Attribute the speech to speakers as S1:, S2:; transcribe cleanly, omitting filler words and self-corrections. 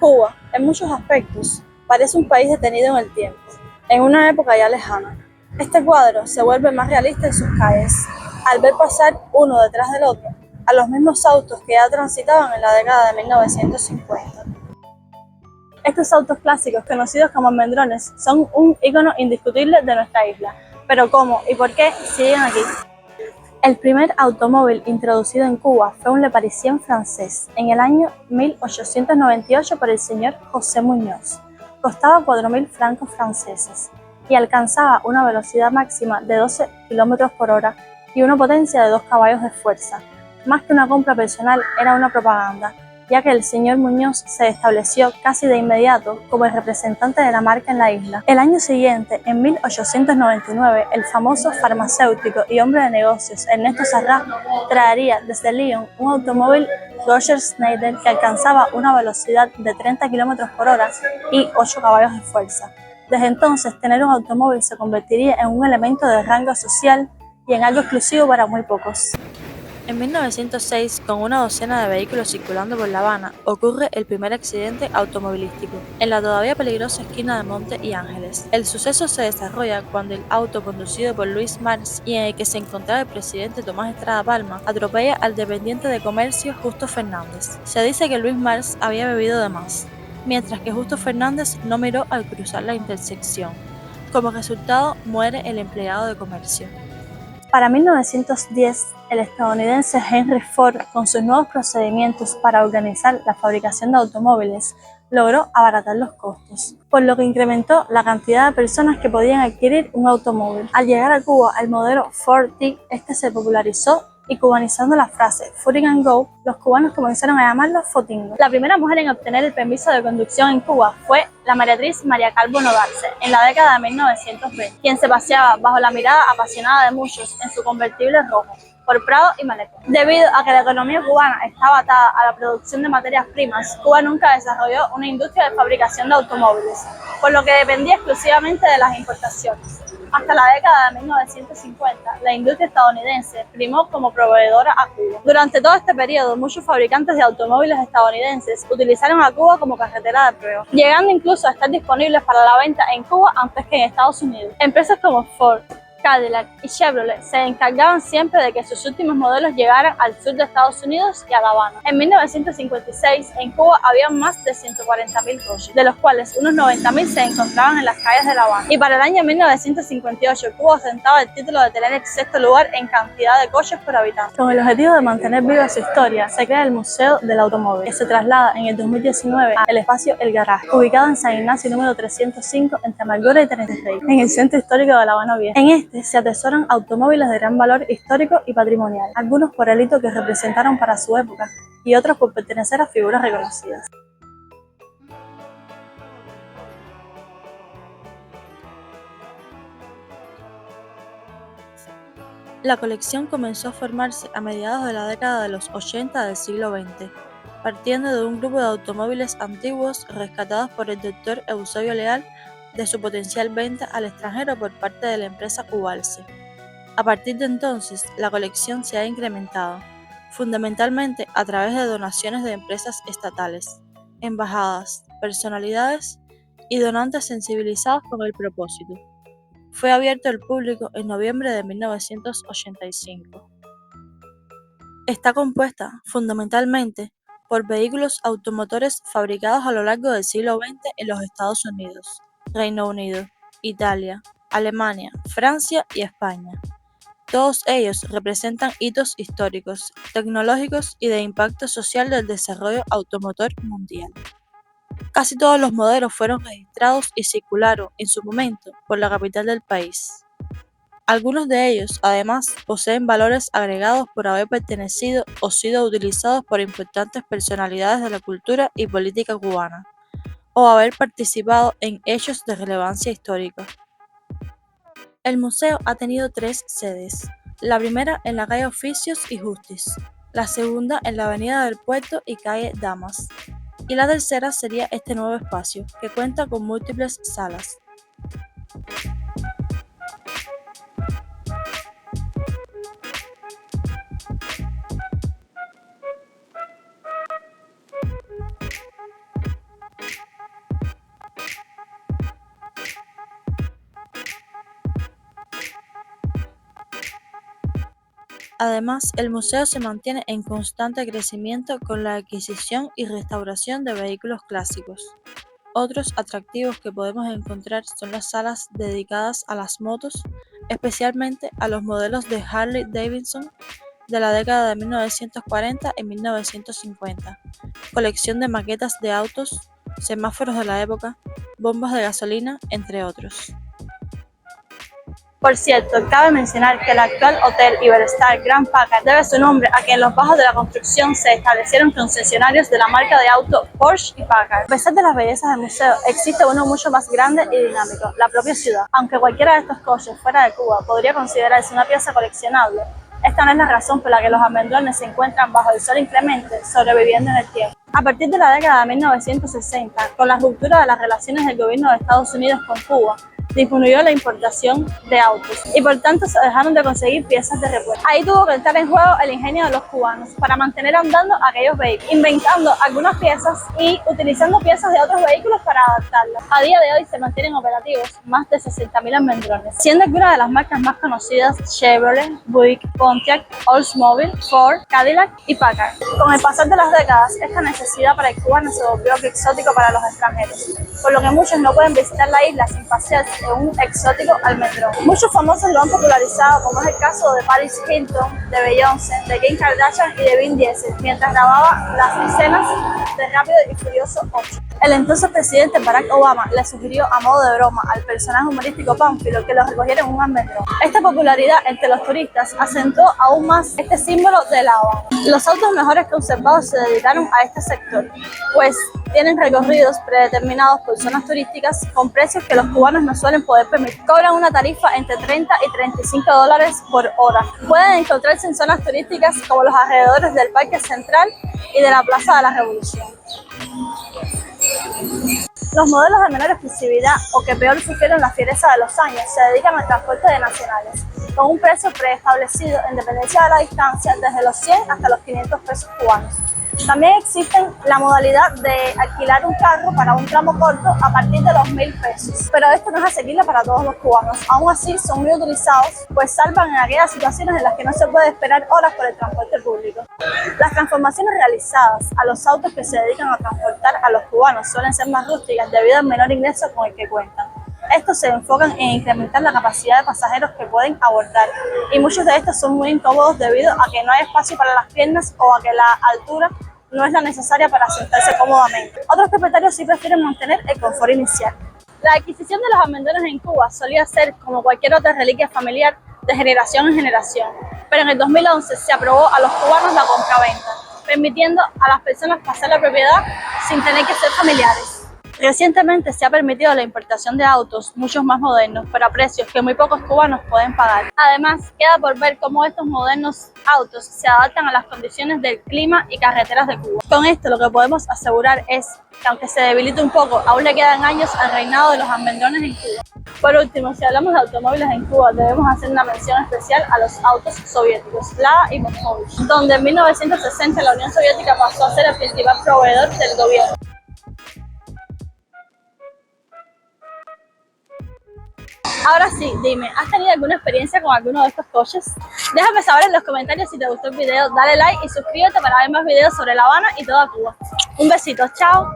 S1: Cuba, en muchos aspectos, parece un país detenido en el tiempo, en una época ya lejana. Este cuadro se vuelve más realista en sus calles, al ver pasar uno detrás del otro a los mismos autos que ya transitaban en la década de 1950. Estos autos clásicos, conocidos como almendrones, son un icono indiscutible de nuestra isla. Pero ¿cómo y por qué siguen aquí? El primer automóvil introducido en Cuba fue un Le Parisien francés en el año 1898 por el señor José Muñoz. Costaba 4.000 francos franceses y alcanzaba una velocidad máxima de 12 km por hora y una potencia de 2 caballos de fuerza. Más que una compra personal, era una propaganda, ya que el señor Muñoz se estableció casi de inmediato como el representante de la marca en la isla. El año siguiente, en 1899, el famoso farmacéutico y hombre de negocios Ernesto Sarrat traería desde Lyon un automóvil Roger Schneider que alcanzaba una velocidad de 30 km por hora y 8 caballos de fuerza. Desde entonces, tener un automóvil se convertiría en un elemento de rango social y en algo exclusivo para muy pocos. En 1906, con una docena de vehículos circulando por La Habana, ocurre el primer accidente automovilístico, en la todavía peligrosa esquina de Monte y Ángeles. El suceso se desarrolla cuando el auto conducido por Luis Mars y en el que se encontraba el presidente Tomás Estrada Palma atropella al dependiente de comercio Justo Fernández. Se dice que Luis Mars había bebido de más, mientras que Justo Fernández no miró al cruzar la intersección. Como resultado, muere el empleado de comercio. Para 1910, el estadounidense Henry Ford, con sus nuevos procedimientos para organizar la fabricación de automóviles, logró abaratar los costos, por lo que incrementó la cantidad de personas que podían adquirir un automóvil. Al llegar a Cuba, el modelo Ford T, se popularizó y cubanizando la frase "Footing and Go", los cubanos comenzaron a llamarlo Fotingo. La primera mujer en obtener el permiso de conducción en Cuba fue la maretriz María Calvo Nogarce, en la década de 1920, quien se paseaba bajo la mirada apasionada de muchos en su convertible rojo por Prado y Malecón. Debido a que la economía cubana estaba atada a la producción de materias primas, Cuba nunca desarrolló una industria de fabricación de automóviles, por lo que dependía exclusivamente de las importaciones. Hasta la década de 1950, la industria estadounidense primó como proveedora a Cuba. Durante todo este periodo, muchos fabricantes de automóviles estadounidenses utilizaron a Cuba como carretera de prueba, llegando incluso a estar disponibles para la venta en Cuba antes que en Estados Unidos. Empresas como Ford, Cadillac y Chevrolet se encargaban siempre de que sus últimos modelos llegaran al sur de Estados Unidos y a La Habana. En 1956, en Cuba había más de 140.000 coches, de los cuales unos 90.000 se encontraban en las calles de La Habana. Y para el año 1958, Cuba ostentaba el título de tener el sexto lugar en cantidad de coches por habitante. Con el objetivo de mantener viva su historia, se crea el Museo del Automóvil, que se traslada en el 2019 al espacio El Garage, ubicado en San Ignacio número 305 entre Amargura y Teresa Rey, en el centro histórico de La Habana Vieja. En se atesoran automóviles de gran valor histórico y patrimonial, algunos por el hito que representaron para su época y otros por pertenecer a figuras reconocidas. La colección comenzó a formarse a mediados de la década de los 80 del siglo XX, partiendo de un grupo de automóviles antiguos rescatados por el Dr. Eusebio Leal de su potencial venta al extranjero por parte de la empresa Ubalse. A partir de entonces, la colección se ha incrementado, fundamentalmente a través de donaciones de empresas estatales, embajadas, personalidades y donantes sensibilizados con el propósito. Fue abierto al público en noviembre de 1985. Está compuesta, fundamentalmente, por vehículos automotores fabricados a lo largo del siglo XX en los Estados Unidos, Reino Unido, Italia, Alemania, Francia y España. Todos ellos representan hitos históricos, tecnológicos y de impacto social del desarrollo automotor mundial. Casi todos los modelos fueron registrados y circularon, en su momento, por la capital del país. Algunos de ellos, además, poseen valores agregados por haber pertenecido o sido utilizados por importantes personalidades de la cultura y política cubana, o haber participado en hechos de relevancia histórica. El museo ha tenido 3 sedes, la primera en la calle Oficios y Justiz, la segunda en la avenida del Puerto y calle Damas, y la tercera sería este nuevo espacio, que cuenta con múltiples salas. Además, el museo se mantiene en constante crecimiento con la adquisición y restauración de vehículos clásicos. Otros atractivos que podemos encontrar son las salas dedicadas a las motos, especialmente a los modelos de Harley Davidson de la década de 1940 y 1950, colección de maquetas de autos, semáforos de la época, bombas de gasolina, entre otros. Por cierto, cabe mencionar que el actual Hotel Iberostar Grand Packard debe su nombre a que en los bajos de la construcción se establecieron concesionarios de la marca de auto Porsche y Packard. A pesar de las bellezas del museo, existe uno mucho más grande y dinámico, la propia ciudad. Aunque cualquiera de estos coches fuera de Cuba podría considerarse una pieza coleccionable, esta no es la razón por la que los almendrones se encuentran bajo el sol inclemente, sobreviviendo en el tiempo. A partir de la década de 1960, con la ruptura de las relaciones del gobierno de Estados Unidos con Cuba, disminuyó la importación de autos y por tanto se dejaron de conseguir piezas de repuesto. Ahí tuvo que entrar en juego el ingenio de los cubanos para mantener andando aquellos vehículos, inventando algunas piezas y utilizando piezas de otros vehículos para adaptarlos. A día de hoy se mantienen operativos más de 60.000 almendrones, siendo algunas de las marcas más conocidas Chevrolet, Buick, Pontiac, Oldsmobile, Ford, Cadillac y Packard. Con el pasar de las décadas, esta necesidad para el cubano se volvió exótico para los extranjeros, por lo que muchos no pueden visitar la isla sin pasearse en un exótico almendrón. Muchos famosos lo han popularizado, como es el caso de Paris Hilton, de Beyoncé, de Kim Kardashian y de Vin Diesel, mientras grababa las escenas de Rápido y Furioso 8. El entonces presidente Barack Obama le sugirió a modo de broma al personaje humorístico Pánfilo que lo recogiera en un almendrón. Esta popularidad entre los turistas acentuó aún más este símbolo de la Habana. Los autos mejores conservados se dedicaron a este sector, pues tienen recorridos predeterminados por zonas turísticas con precios que los cubanos no suelen poder permitir. Cobran una tarifa entre 30 y 35 dólares por hora. Pueden encontrarse en zonas turísticas como los alrededores del Parque Central y de la Plaza de la Revolución. Los modelos de menor exclusividad o que peor sufrieron la fiereza de los años se dedican al transporte de nacionales, con un precio preestablecido en dependencia de la distancia desde los 100 hasta los 500 pesos cubanos. También existe la modalidad de alquilar un carro para un tramo corto a partir de los 1.000 pesos, pero esto no es asequible para todos los cubanos. Aún así, son muy utilizados, pues salvan en aquellas situaciones en las que no se puede esperar horas por el transporte público. Las transformaciones realizadas a los autos que se dedican a transportar a los cubanos suelen ser más rústicas debido al menor ingreso con el que cuentan. Estos se enfocan en incrementar la capacidad de pasajeros que pueden abordar y muchos de estos son muy incómodos debido a que no hay espacio para las piernas o a que la altura no es la necesaria para sentarse cómodamente. Otros propietarios sí prefieren mantener el confort inicial. La adquisición de los almendrones en Cuba solía ser, como cualquier otra reliquia familiar, de generación en generación, pero en el 2011 se aprobó a los cubanos la compraventa, permitiendo a las personas pasar la propiedad sin tener que ser familiares. Recientemente se ha permitido la importación de autos, muchos más modernos, pero a precios que muy pocos cubanos pueden pagar. Además, queda por ver cómo estos modernos autos se adaptan a las condiciones del clima y carreteras de Cuba. Con esto lo que podemos asegurar es que aunque se debilite un poco, aún le quedan años al reinado de los almendrones en Cuba. Por último, si hablamos de automóviles en Cuba, debemos hacer una mención especial a los autos soviéticos, Lada y Moscovich, donde en 1960 la Unión Soviética pasó a ser el principal proveedor del gobierno. Ahora sí, dime, ¿has tenido alguna experiencia con alguno de estos coches? Déjame saber en los comentarios si te gustó el video, dale like y suscríbete para ver más videos sobre La Habana y toda Cuba. Un besito, chao.